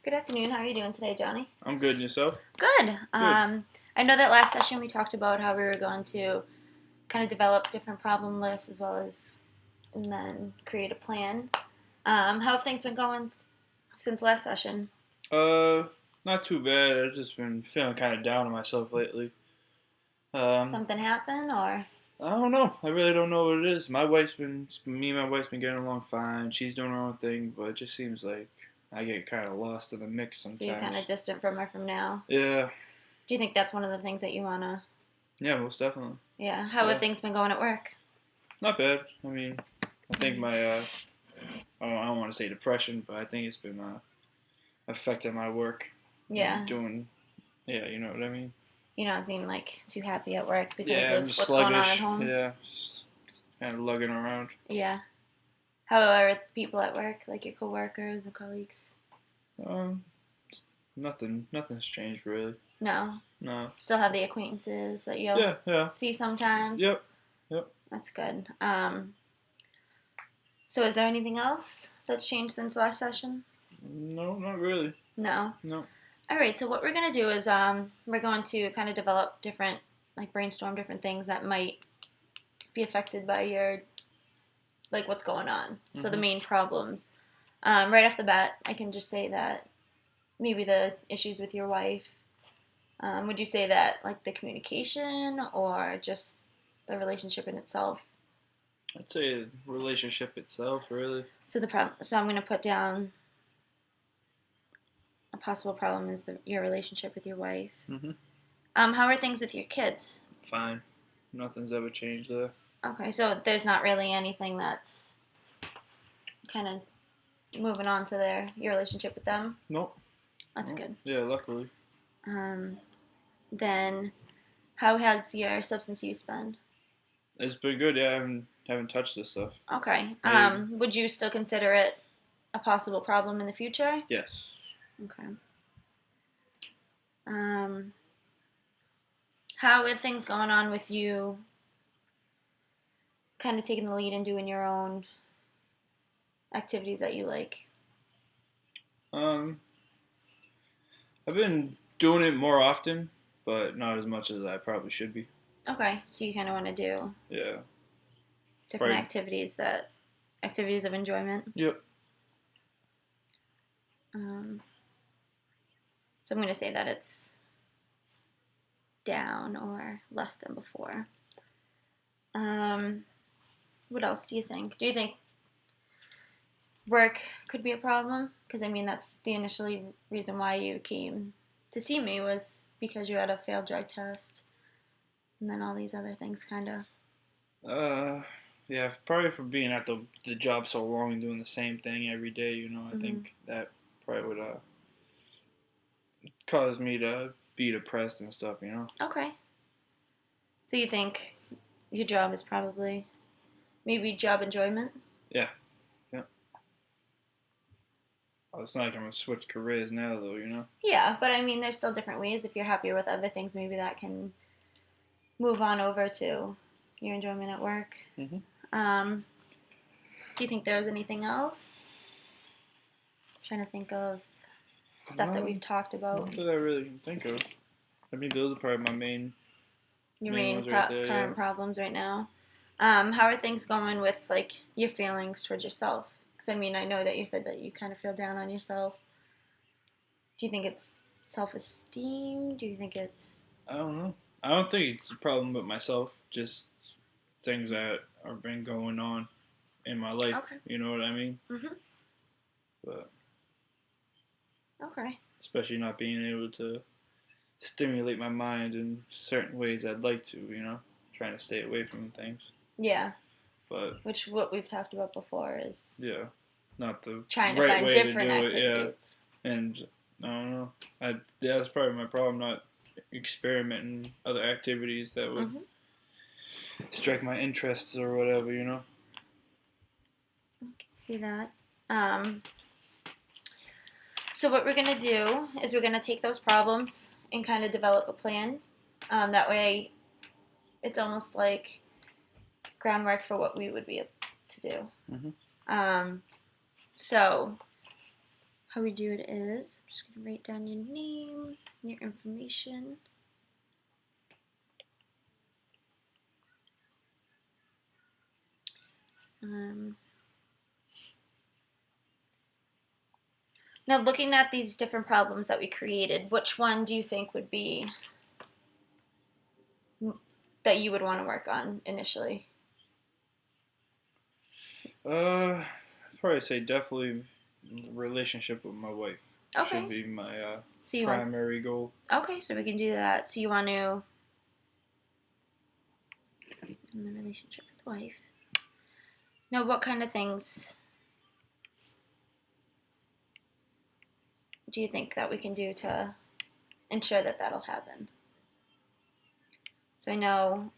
Good afternoon. How are you doing today, Johnny? I'm good, and yourself? Good. Good. I know that last session we talked about how we were going to kind of develop different problem lists as well as and then create a plan. How have things been going since last session? Uh, Not too bad. I've just been feeling kind of down on myself lately. Um, Something happened or? I don't know. I really don't know what it is. Me and my wife's been getting along fine. She's doing her own thing, but it just seems like I get kind of lost in the mix So you're kind sometimes. of distant from her from now. Yeah, Do you think that's one of the things that you want to? yeah, most definitely. Yeah. How have Yeah, things been going at work? not bad. I mean, I think I don't want to say depression, but I think it's been affecting my work and Yeah. doing, yeah, you know what I mean? You don't seem like too happy at work because Yeah, I'm of just what's going on at sluggish. home. Yeah, just kind of lugging around. Yeah. How are people at work, like your coworkers and colleagues? Um, nothing's changed really. No. No. Still have the acquaintances that you'll Yeah, yeah. see sometimes. Yep, yep. That's good. So is there anything else that's changed since last session? No, not really. No. No. All right. So what we're gonna do is we're going to kind of develop different, like brainstorm different things that might be affected by your, like what's going on. So the Mhm. main problems. Right off the bat, I can just say that maybe the issues with your wife. Would you say that like the communication or just the relationship in itself? I'd say the relationship itself, really. So the problem. So I'm going to put down a possible problem is your relationship with your wife. Mhm. How are things with your kids? Fine. Nothing's ever changed there. Okay, so there's not really anything that's kind of moving on to your relationship with them. Nope. That's Nope. good. Yeah, luckily. Um, then how has your substance use been? It's been good. Yeah, I haven't touched this stuff. Okay. Maybe. Would you still consider it a possible problem in the future? Yes. Okay. Um, how are things going on with you? Kind of taking the lead and doing your own activities that you like. Um, I've been doing it more often, but not as much as I probably should be. Okay, so you kind of want to do Yeah. different Right. activities of enjoyment. Yep. Um, so I'm going to say that it's down or less than before. What else do you think? Do you think work could be a problem? Because I mean, that's the initially reason why you came to see me was because you had a failed drug test, and then all these other things kind of. Uh, yeah, probably for being at the job so long and doing the same thing every day. I Mm-hmm. think that probably would cause me to be depressed and stuff. Okay. So you think your job is probably maybe job enjoyment? Yeah, yeah. Oh, it's not like I'm gonna switch careers now, though. Yeah, but I mean, there's still different ways. If you're happier with other things, maybe that can move on over to your enjoyment at work. Mhm. Um, do you think there was anything else? I'm trying to think of stuff that we've talked about. Not that I really can think of. I mean, those are probably my Your main main ones right there. Yeah. current problems right now. How are things going with like your feelings towards yourself? Because I mean, I know that you said that you kind of feel down on yourself. Do you think it's self-esteem? Do you think it's I don't know. I don't think it's a problem with myself. Just things that have been going on in my life. okay? You know what I mean? Mhm. But Okay. especially not being able to stimulate my mind in certain ways I'd like to. Trying to stay away from things. Yeah. But Which what we've talked about before is yeah, not the trying to right find way to different do it. Yeah, activities. and I don't know. Yeah, that's probably my problem. Not experimenting other activities that would Mhm. strike my interests or whatever. I can see that. Um, so what we're gonna do is we're gonna take those problems and kind of develop a plan. That way, it's almost like groundwork for what we would be able to do. Mhm. Um, so how we do it is, I'm just going to write down your name, your information. Now, looking at these different problems that we created, which one do you think would be that you would want to work on initially? I'd probably say definitely relationship with my wife. Okay. Should be my So you primary goal. Okay, so we can do that. So you want to in the relationship with wife. Now, what kind of things do you think that we can do to ensure that that'll happen? So I know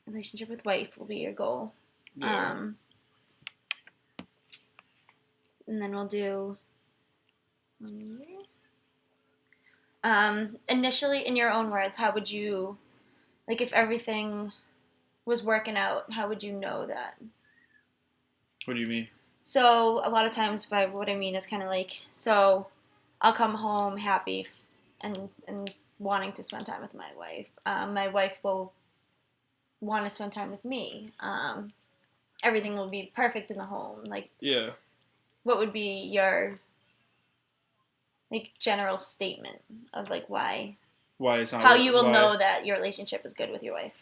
relationship with wife will be your goal. Yeah. And then we'll do 1 year. Initially, in your own words, how would you, like, if everything was working out, how would you know that? What do you mean? So a lot of times, by what I mean is kind of like, so I'll come home happy and wanting to spend time with my wife. My wife will want to spend time with me. Everything will be perfect in the home. Like, yeah. What would be your like general statement of like why it's not how you will know that your relationship is good with your wife?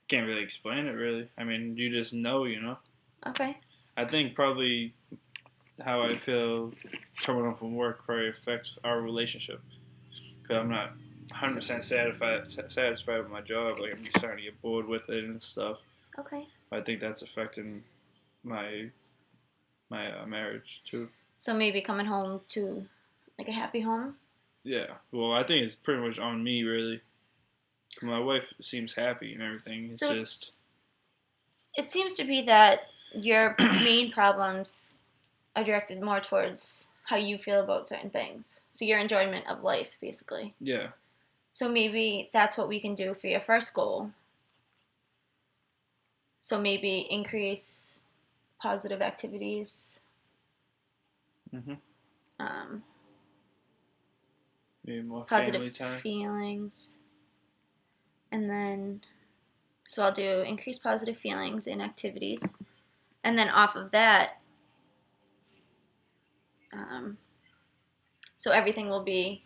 Can't really explain it really. I mean, you just know, you know. Okay. I think probably how I feel coming home from work probably affects our relationship because I'm not 100% satisfied with my job. Like I'm starting to get bored with it and stuff. Okay. I think that's affecting my marriage too. So maybe coming home to like a happy home. Yeah. Well, I think it's pretty much on me really. My wife seems happy and everything. It's So just. It seems to be that your main problems are directed more towards how you feel about certain things. So your enjoyment of life, basically. Yeah. So maybe that's what we can do for your first goal. So maybe increase positive activities. Mhm. Um, Maybe more positive family time. feelings. And then, so I'll do increase positive feelings in activities. And then off of that, so everything will be,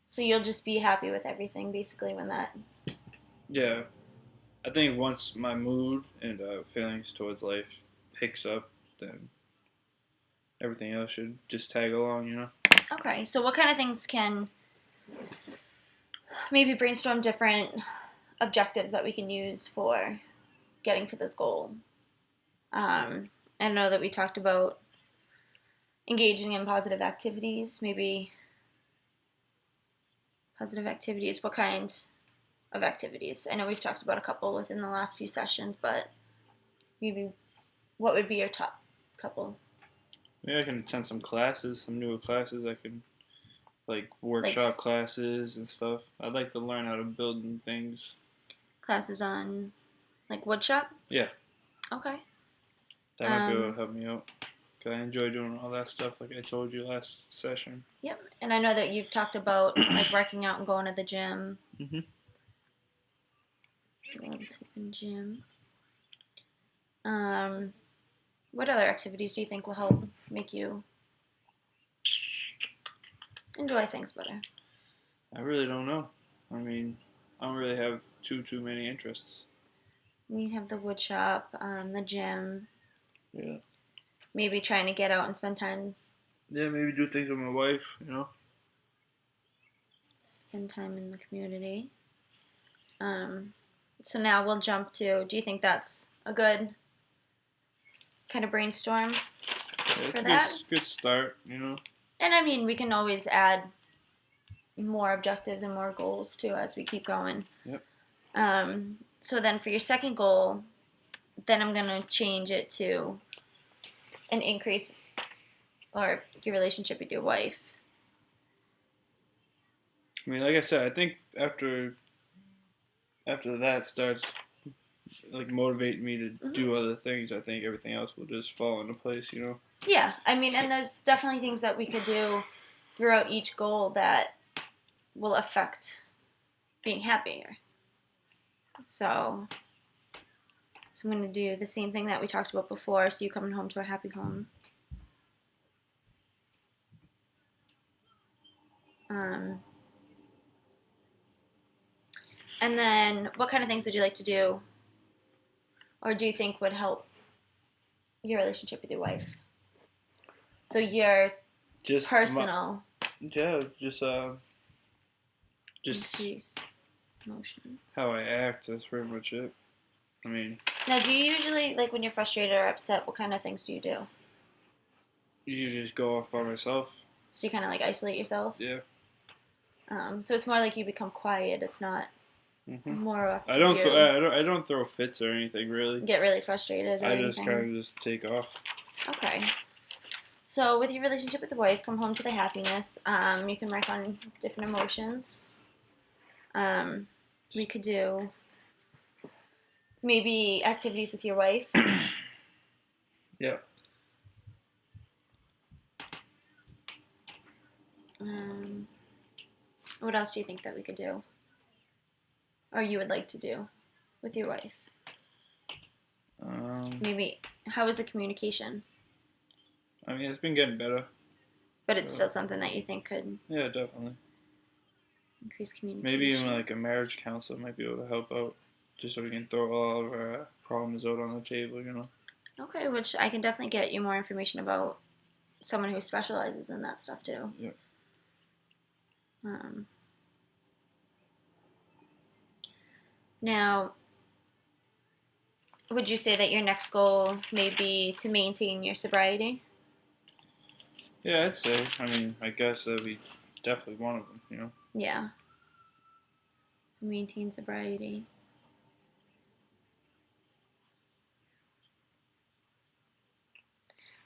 so you'll just be happy with everything basically when that. Yeah. I think once my mood and feelings towards life picks up, then everything else should just tag along, you know? Okay, so what kind of things can maybe brainstorm different objectives that we can use for getting to this goal? I know that we talked about engaging in positive activities, maybe positive activities. What kind of activities? I know we've talked about a couple within the last few sessions, but maybe what would be your top couple? Maybe I can attend some classes, some newer classes. I can, like, workshop classes and stuff. I'd like to learn how to build things. Classes on, like, woodshop? Yeah. Okay. That might be able to help me out. Because I enjoy doing all that stuff, like I told you last session. Yep. And I know that you've talked about, like, working out and going to the gym. Mm-hmm. Gym. What other activities do you think will help make you enjoy things better? I really don't know. I mean, I don't really have too many interests. You have the wood shop, the gym. Yeah. Maybe trying to get out and spend time. Yeah, maybe do things with my wife, you know? Spend time in the community. So now we'll jump to, do you think that's a good kind of brainstorm for that? It's a good start, you know? And I mean, we can always add more objectives and more goals too as we keep going. Yep. So then for your second goal, then I'm going to change it to an increase or your relationship with your wife. I mean, like I said, I think after that starts, like motivate me to do other things, I think everything else will just fall into place, you know? Yeah, I mean, and there's definitely things that we could do throughout each goal that will affect being happier. So I'm going to do the same thing that we talked about before, so you coming home to a happy home. And then what kind of things would you like to do or do you think would help your relationship with your wife? So your Just personal. just Increase emotion. how I act, that's pretty much it. I mean, now, do you usually, like, when you're frustrated or upset, what kind of things do you do? you just go off by myself. So you kind of, like, isolate yourself? Yeah. So it's more like you become quiet. It's not more of I don't throw fits or anything, really. Get really frustrated or anything? I just kind of just take off. Okay. So with your relationship with the wife, come home to the happiness. You can work on different emotions. We could do maybe activities with your wife. Yeah. What else do you think that we could do? Or you would like to do with your wife? Maybe, how is the communication? I mean, it's been getting better. But it's still something that you think could... Yeah, definitely. Increase communication. Maybe even like a marriage counselor might be able to help out, just so we can throw all of our problems out on the table, you know? Okay, which I can definitely get you more information about someone who specializes in that stuff too. Yeah. Now, would you say that your next goal may be to maintain your sobriety? Yeah, I'd say. I mean, I guess that'd be definitely one of them, you know? Yeah. To maintain sobriety.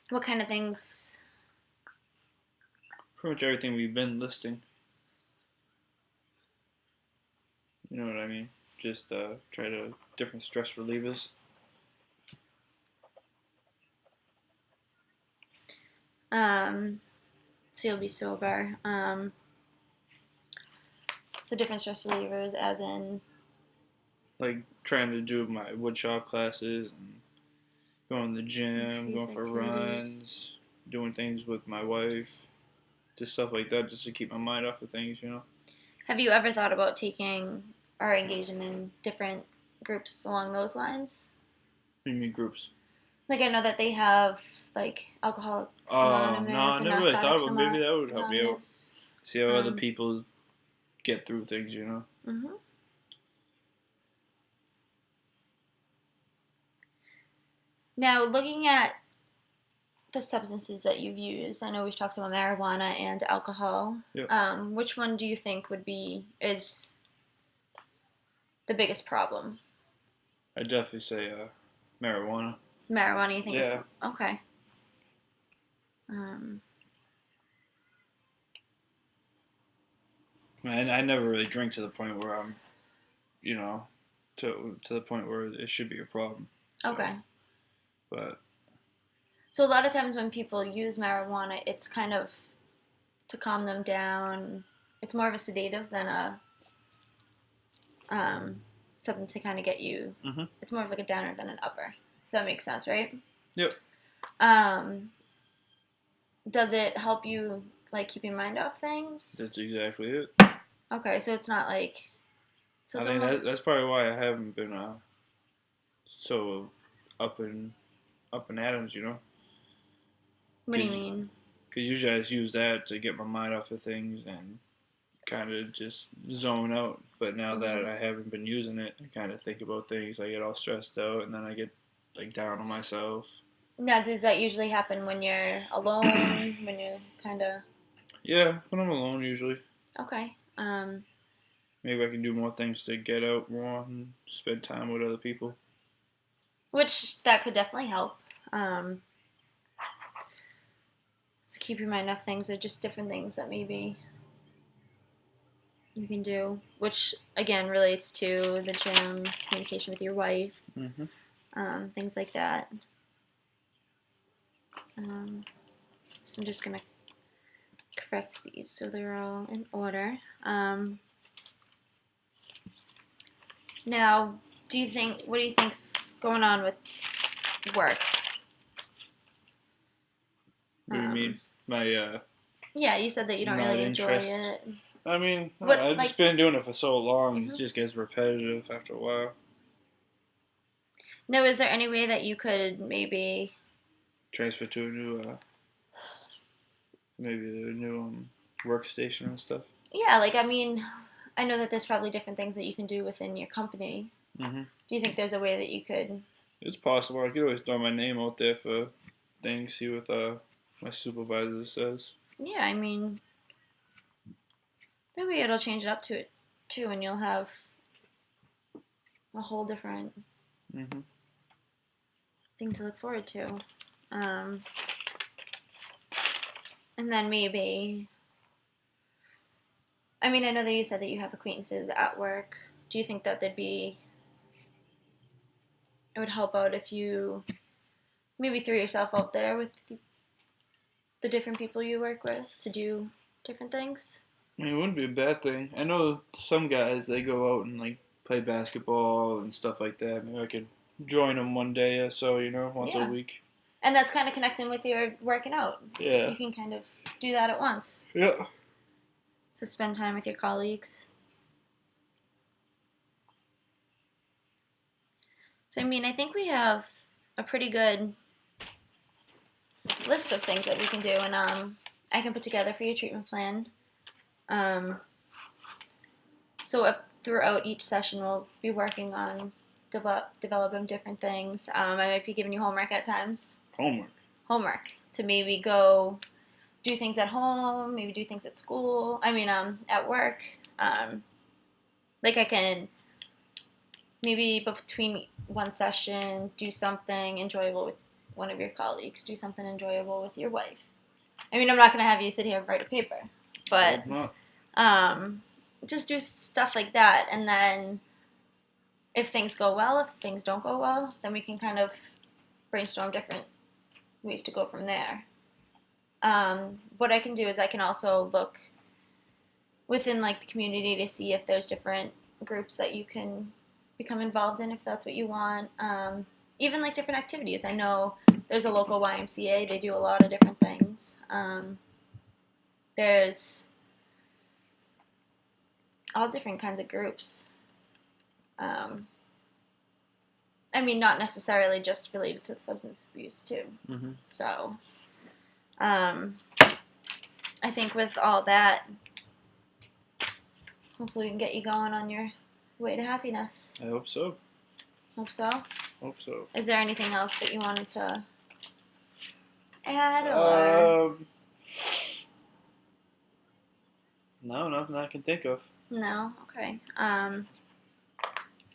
What kind of things? Pretty much everything we've been listing. You know what I mean? Just try to different stress relievers. So you'll be sober. So different stress relievers, as in, like trying to do my woodshop classes and going to the gym, going for runs, doing things with my wife, just stuff like that, just to keep my mind off of things, you know. Have you ever thought about taking or engaging in different groups along those lines? What do you mean groups? Like, I know that they have, like, Alcoholics Anonymous. No, I never really thought about it. Maybe that would help me out. See how other people get through things, you know? Mm-hmm. Now, looking at the substances that you've used, I know we've talked about marijuana and alcohol. Yep. Which one do you think is the biggest problem? I'd definitely say marijuana. Marijuana, you think? Yeah. Okay. I never really drink to the point where I'm, you know, to the point where it should be a problem. Okay. But so a lot of times when people use marijuana, it's kind of to calm them down. It's more of a sedative than a something to kind of get you. Mm-hmm. It's more of like a downer than an upper. If that makes sense, right? Yep. Does it help you, like, keep your mind off things? That's exactly it. Okay, so it's not like... So I think that's probably why I haven't been so up and atoms, you know? What do you mean? Because usually I just use that to get my mind off of things and kind of just zone out. But now that I haven't been using it, I kind of think about things. I get all stressed out, and then I get, like, down on myself. Now, does that usually happen when you're alone? When you're kind of... Yeah, when I'm alone, usually. Okay. Maybe I can do more things to get out more and spend time with other people. Which, that could definitely help. So keep your mind off things, or just different things that maybe you can do. Which, again, relates to the gym, communication with your wife. things like that. So I'm just going to correct these so they're all in order. Now, what do you think's going on with work? What do you mean? My Yeah, you said that you don't really enjoy it. I mean, I've just been doing it for so long, it just gets repetitive after a while. Now, is there any way that you could maybe transfer to a new, maybe a new workstation and stuff? Yeah, like, I mean, I know that there's probably different things that you can do within your company. Mm-hmm. Do you think there's a way that you could? It's possible. I could always throw my name out there for things, see what my supervisor says. Yeah, I mean, that way it'll change it up to it too, and you'll have a whole different thing to look forward to. And then maybe, I mean, I know that you said that you have acquaintances at work. Do you think that it would help out if you maybe threw yourself out there with the different people you work with to do different things? I mean, it wouldn't be a bad thing. I know some guys, they go out and like play basketball and stuff like that. Maybe I could join them one day or so, once a week. And that's kind of connecting with your working out. Yeah. You can kind of do that at once. Yeah. So spend time with your colleagues. So, I mean, I think we have a pretty good list of things that we can do, and I can put together for your treatment plan. So throughout each session, we'll be working on developing different things. I might be giving you homework at times. Homework to maybe go do things at home, maybe do things at school. I mean, at work. Like I can maybe between one session do something enjoyable with one of your colleagues, do something enjoyable with your wife. I mean, I'm not going to have you sit here and write a paper, but just do stuff like that. And then if things go well, if things don't go well, then we can kind of brainstorm different ways to go from there. What I can do is I can also look within like the community to see if there's different groups that you can become involved in if that's what you want. Even like different activities. I know there's a local YMCA. They do a lot of different things. There's all different kinds of groups. I mean, not necessarily just related to substance abuse too. So, I think with all that, hopefully we can get you going on your way to happiness. I hope so. Hope so? Hope so. Is there anything else that you wanted to add or? No, nothing I can think of. No? Okay.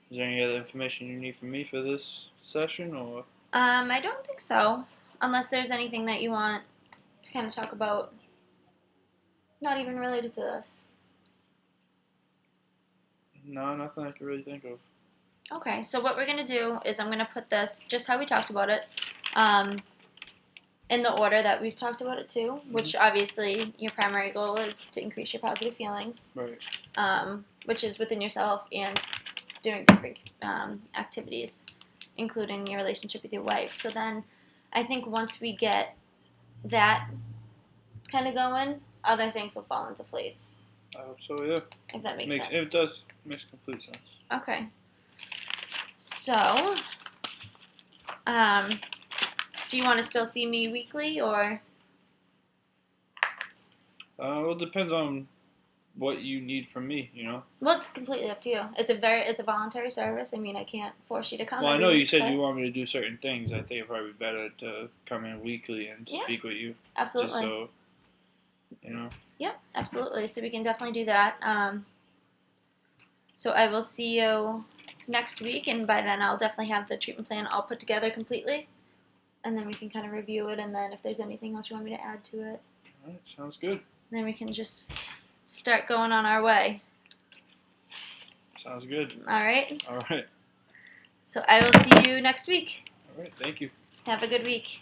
Is there any other information you need from me for this session, or? I don't think so. Unless there's anything that you want to kind of talk about, not even related to this. No, nothing I can really think of. Okay, so what we're going to do is I'm going to put this, just how we talked about it, in the order that we've talked about it too, which obviously your primary goal is to increase your positive feelings. Right. Which is within yourself and doing different activities, including your relationship with your wife. So then I think once we get that kind of going, other things will fall into place. I hope so, yeah. If that makes sense. It does. Makes complete sense. Okay. So, do you want to still see me weekly, or? Well, it depends on what you need from me, Well, it's completely up to you. It's a voluntary service. I mean, I can't force you to come. Well, I know you said but you want me to do certain things. I think it'd probably be better to come in weekly and speak with you. Absolutely. Just so, Yep, absolutely. So we can definitely do that. So I will see you next week, and by then I'll definitely have the treatment plan all put together completely, and then we can kind of review it, and then if there's anything else you want me to add to it. All right, sounds good. Then we can just start going on our way. Sounds good. All right? All right. So I will see you next week. All right, thank you. Have a good week.